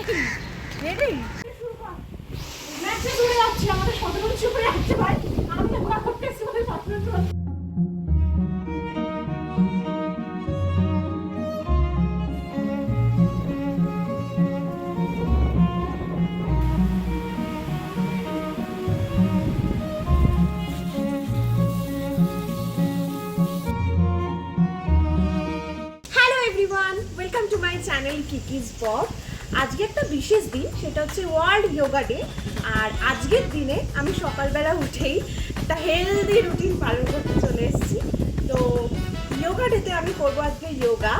Ready ম্যাচে জুড়ে যাচ্ছি আমাদের 17 চুপে যাচ্ছে ভাই আমি ওরা করতে এসে বলে 17 welcome to my channel Kiki's blog. আজকে একটা বিশেষ দিন, সেটা হচ্ছে ওয়ার্ল্ড যোগা ডে। আর আজকের দিনে আমি সকালবেলা উঠেই একটা হেলদি রুটিন পালন করতে চলে এসেছি। তো যোগা ডেতে আমি করবো আজকে যোগা,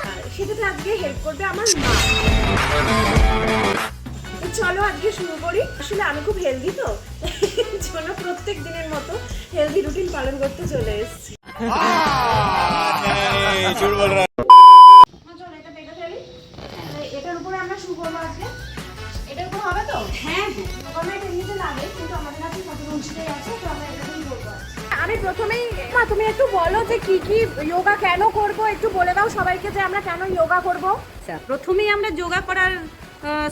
আর সেটাতে আজকে হেল্প করবে আমার মা। তো চলো আজকে শুরু করি। আসলে আমি খুব হেলদি, তো জন্য প্রত্যেক দিনের মতো হেলদি রুটিন পালন করতে চলে এসেছি। এটার উপরে আমরা শুরু করবো আজকে। এটার উপর হবে তো? হ্যাঁ, এমনিতে লাগে, কিন্তু আমাদের কাছে কত রুচিটাই আছে, তো আমরা এটাই করবো। আমি প্রথমেই মা তুমি একটু বলো যে কি কি যোগা কেন করব, একটু বলে দাও সবাইকে যে আমরা কেন যোগা করব। আচ্ছা, প্রথমেই আমরা যোগা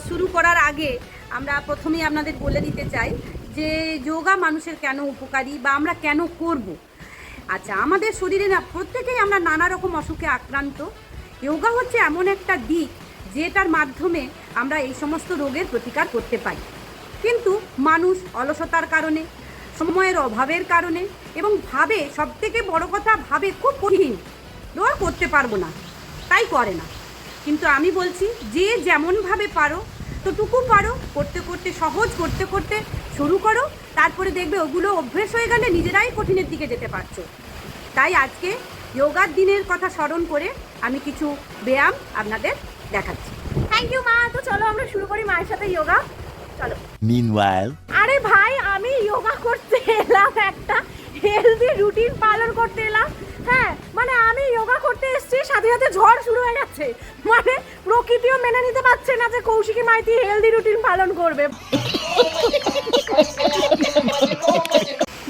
শুরু করার আগে আমরা প্রথমেই আপনাদের বলে দিতে চাই যে যোগা মানুষের কেন উপকারী বা আমরা কেন করব। আচ্ছা, আমাদের শরীরে না প্রত্যেকেই আমরা নানা রকম অসুখে আক্রান্ত। যোগা হচ্ছে এমন একটা দিক যেটার মাধ্যমে আমরা এই সমস্ত রোগের প্রতিকার করতে পারি, কিন্তু মানুষ অলসতার কারণে, সময়ের অভাবের কারণে এবং ভাবে, সবথেকে বড় কথা ভাবে খুব কঠিন, করতে পারবো না, তাই করে না। কিন্তু আমি বলছি যে যেমনভাবে পারো ততটুকু পারো, করতে করতে সহজ করতে করতে শুরু করো, তারপরে দেখবে ওগুলো অভ্যেস হয়ে গেলে নিজেরাই কঠিনের দিকে যেতে পারছো। তাই আজকে যোগার দিনের কথা স্মরণ করে আমি কিছু ব্যায়াম আপনাদের দেখাচ্ছি। থ্যাংক ইউ মা। তো চলো আমরা শুরু করি মায়ের সাথে যোগা। চলো। Meanwhile, আরে ভাই, আমি যোগা করতে এলাম, একটা হেলদি রুটিন পালন করতে এলাম। হ্যাঁ, মানে আমি যোগা করতে এসেছি, সাথে সাথে ঝড় শুরু হয়ে যাচ্ছে। মানে প্রকৃতিও মেনে নিতে পারছে না যে কৌশিকী মাইতি হেলদি রুটিন পালন করবে।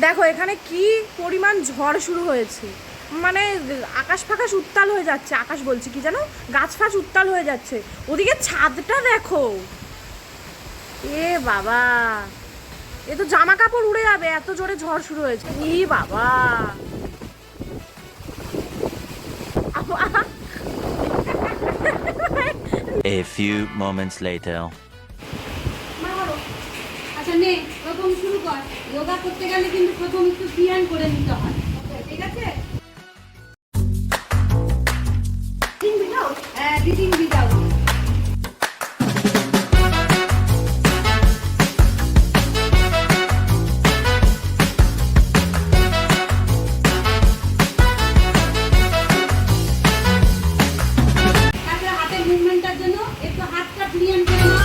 দেখো এখানে কি পরিমাণ ঝড় শুরু হয়েছে, মানে আকাশ ফাকাশ উত্তাল হয়ে যাচ্ছে। আকাশ বলছি কি জানো, গাছ ফাছ উত্তাল হয়ে যাচ্ছে। ওদিকে ছাদটা দেখো, এ বাবা, এ তো জামা কাপড় উড়ে যাবে, এত জোরে ঝড় শুরু হয়েছে। ই বাবা, a few moments later. আচ্ছা নে, প্রথম শুরু কর। যোগা করতে গেলে কিন্তু প্রথম একটু ধ্যান করে নিতে হয়, ঠিক আছে? হ্যাঁ, ব্রিদিং বিদাও। তারপরে হাতের মুভমেন্টটার জন্য একটু হাতটা ক্লিয়ার করে নাও।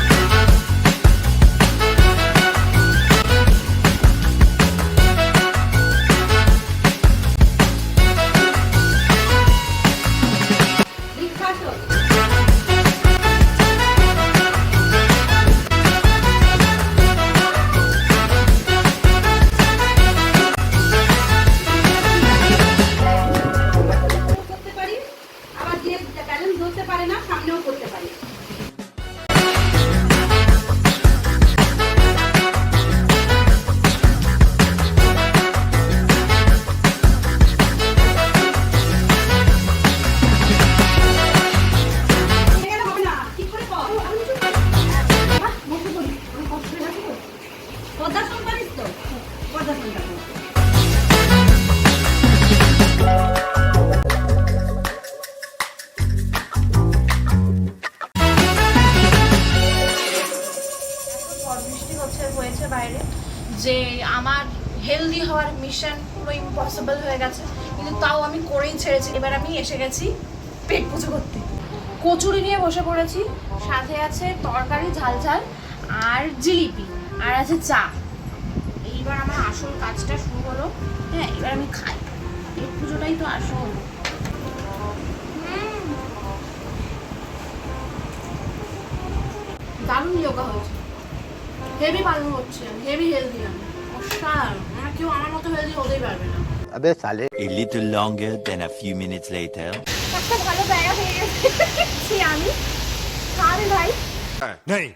বাইরে যে আমার হেলদি হওয়ার মিশন পুরো ইম্পসিবল হয়ে গেছে, কিন্তু তাও আমি করেই ছেড়েছি। এবার আমি এসে গেছি পেট পুজো করতে। কচুরি নিয়ে বসে পড়েছি, সাথে আছে তরকারি ঝাল ঝাল আর জিলিপি, আর আছে চা। এইবার আমার আসল কাজটা শুরু হলো। হ্যাঁ, এবার আমি খাই, পেট পুজোটাই তো আসল। দারুণ যোগা হয়েছে, হেভি পালন হচ্ছে, হেভি হেলদি। আমি অসার, আমার কেউ আমার মতো হেলদি হতেই পারবে না। अबे साले। A little longer than a few minutes later. একটা ভালো জায়গা পেয়ে গেছি আমি। আরে ভাই, नहीं।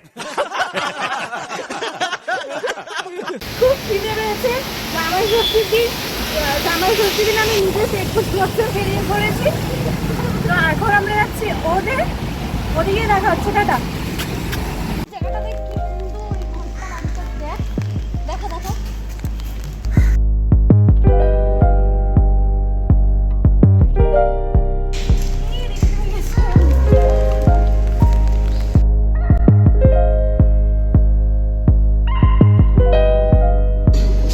খুব খিদে পেয়েছে। জামাই ষষ্ঠীর দিন আমি নিজে পেট পুজো করতে বেরিয়ে পড়েছি। তো এখন আমরা যাচ্ছি ওদিকে দেখা হচ্ছে। টাটা। জায়গাটা দেখ কি সুন্দর, এই ঘন্টা রাস্তা দেখ, দেখা দেখা।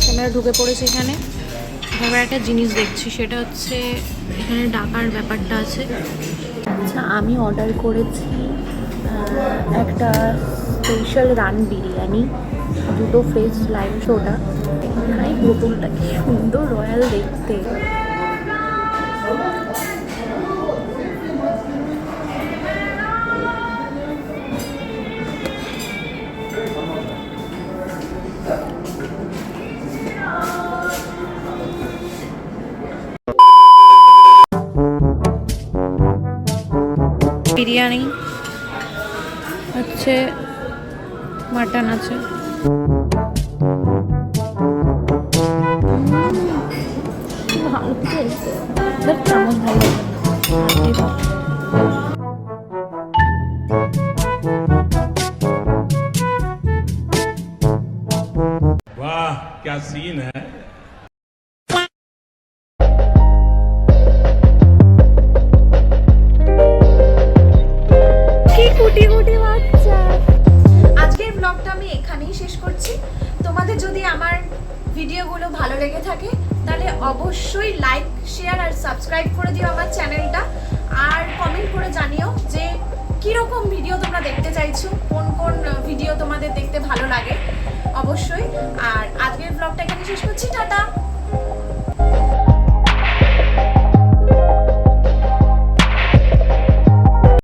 আমরা ঢুকে পড়েছি এখানে। এবার একটা জিনিস দেখছি, সেটা হচ্ছে এখানে ডাকার ব্যাপারটা আছে। আচ্ছা, আমি অর্ডার করেছি একটা special run biryani, 2 fresh lime soda. এখানে বোতলটা কি সুন্দর রয়্যাল দেখতে। বিরিয়ানি হচ্ছে, মাটন আছে। ভালো খেয়েছে, চামচ ভালো। वाह क्या सीन है। আজকের ব্লগটা আমি এখানেই শেষ করছি। তোমাদের যদি আমার ভিডিওগুলো ভালো লেগে থাকে তাহলে অবশ্যই লাইক, শেয়ার আর সাবস্ক্রাইব করে দিও আমার চ্যানেলটা। আর কমেন্ট করে জানিও যে কীরকম ভিডিও তোমরা দেখতে চাইছো, কোন কোন ভিডিও তোমাদের দেখতে ভালো লাগে অবশ্যই। আর আজকের ব্লগটা এখানে শেষ করছি। টাটা।